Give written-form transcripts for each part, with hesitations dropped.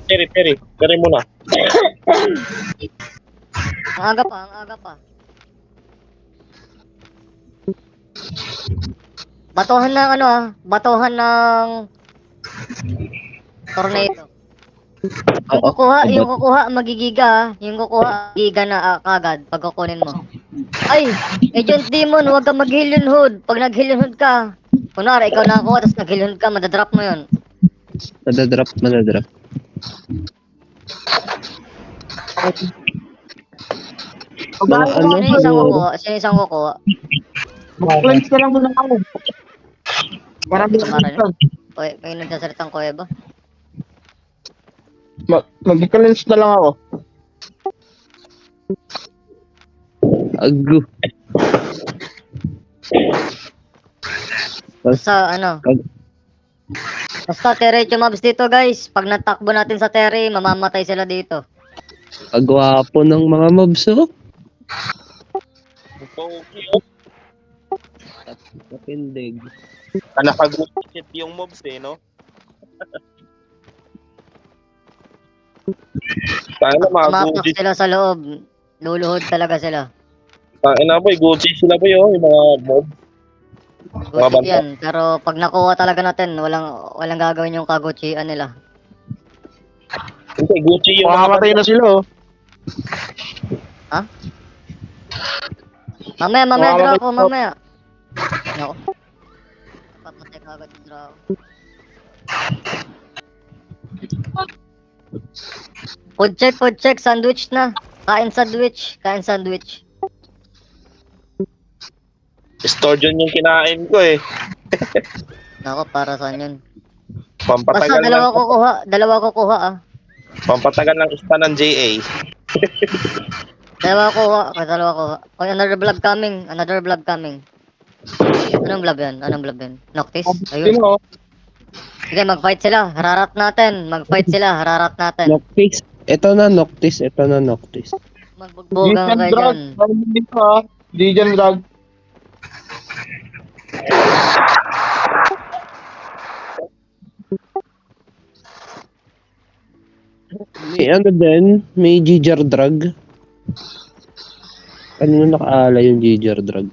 Terry muna. Ang aga pa, ang aga pa. Batuhan ng ano batuhan ng tornado. Yung kukuha magigiga, yung kukuha giga na kagad pag kukunin mo. Ay, Agent Demon, huwag kang mag-Hillion Hood. Pag nag-Hillion Hood ka, kunwari ikaw nakakuha tapos nag-Hillion Hood ka, madadrop mo yun. Madadrop. Mga ano, Sino yung isang kukuha? Sino yung isang kukuha? Mag-cleanse ka lang muna ako. Marami Hindi ko akong marinig. cleanse. May nagsasalitang kuweba. Mag-cleanse na lang ako. agu. Basta ano, basta Terry mobs dito guys. Pag natakbo natin sa Terry, mamamatay sila dito. Agwapo ng mga mobs, oh. Kapindig. Nakagusit yung mobs no? Tayo na mga Pumapak Gucci. sila sa loob. Luluhod talaga sila. Tayo na boy, Gucci sila boy yung mga mobs. Gucci yan. Pero pag nakuha talaga natin, walang gagawin yung kaguchian nila. Hindi, Gucci yung Makamatay na sila oh. Ha? Mamaya, Draco, mamaya. Nako. Papatay ka agad yung Draco. Food check, sandwich na. Kain sandwich. Sturgeon yung kinain ko eh. Nako, para saan yun? Basta Pampatagal dalawa kukuha ah. Pampatagal ng ista ng JA. Dalawa kuha. Oy, another vlog coming. Anong vlog yan? Noctis? Ayun. Sino? Sige, mag-fight sila. Hararat natin. Noctis. Ito na Noctis. Magbugbogan kayo dyan. Dito ah. Dijan drug. May ano din, may ginger drug. Kanino nakaala yung ginger drug?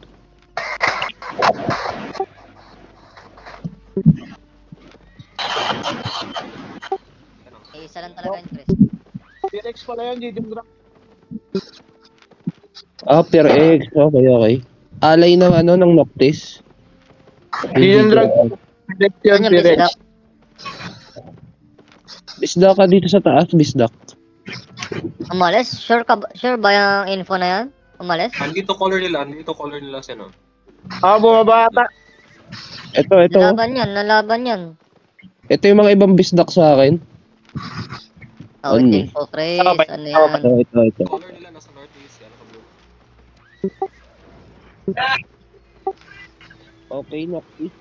Isa lang talaga yung Chris. T-Rex pala yan, Dijan drug. Per X. Okay. Alay ng ng Noctis. Dijan drug. T-Rex yan, Ano yung T-Rex. bisdak? Bisdak ka dito sa taas, bisdak. Umalis? Sure ba yung info na yan? Umalis? Andito color nila siya, no? Bumaba ata. Ito. Nalaban yan. Ito yung mga ibang bisdak sa akin. Oh, On waiting me. for Chris. Ano yan? Ito. Color nila nasa northeast, yan ka blue. Okay, Noctis.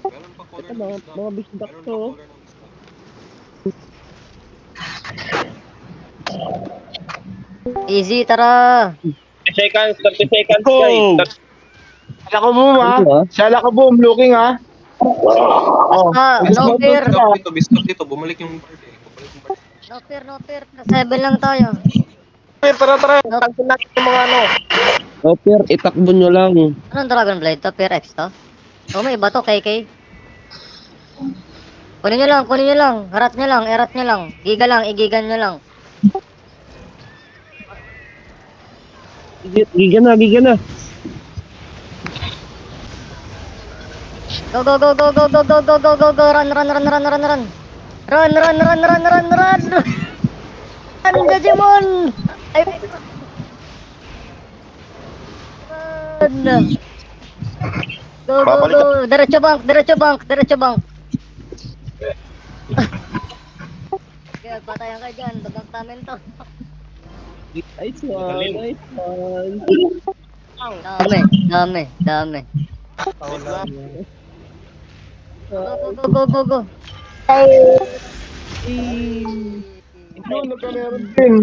Meron pa color Ito ng isda. mga bisdak Meron to. pa color ng isda. 'Easy, tara! 30 seconds Go! guys. Sala ko boom ha. Ano ba? Sala ko boom, looking ha. Oh. No fear! Bisdak dito, bumalik yung party. No fear. 7 lang tayo. Tara. Cancel natin yung mga ano. Per, itakbo nyo lang. Anong Dragon Blade to? Fear X to? Oh, may iba to, KK. Kunin nyo lang. Erat nyo lang. Igigan nyo lang. Giga na. Go. Run. Run, Digimon! Ay, run! Go. Diretso bank. Okay, patayan kayo dyan. Babak namin to. Nice one. Dami. Go. Nagkameron din.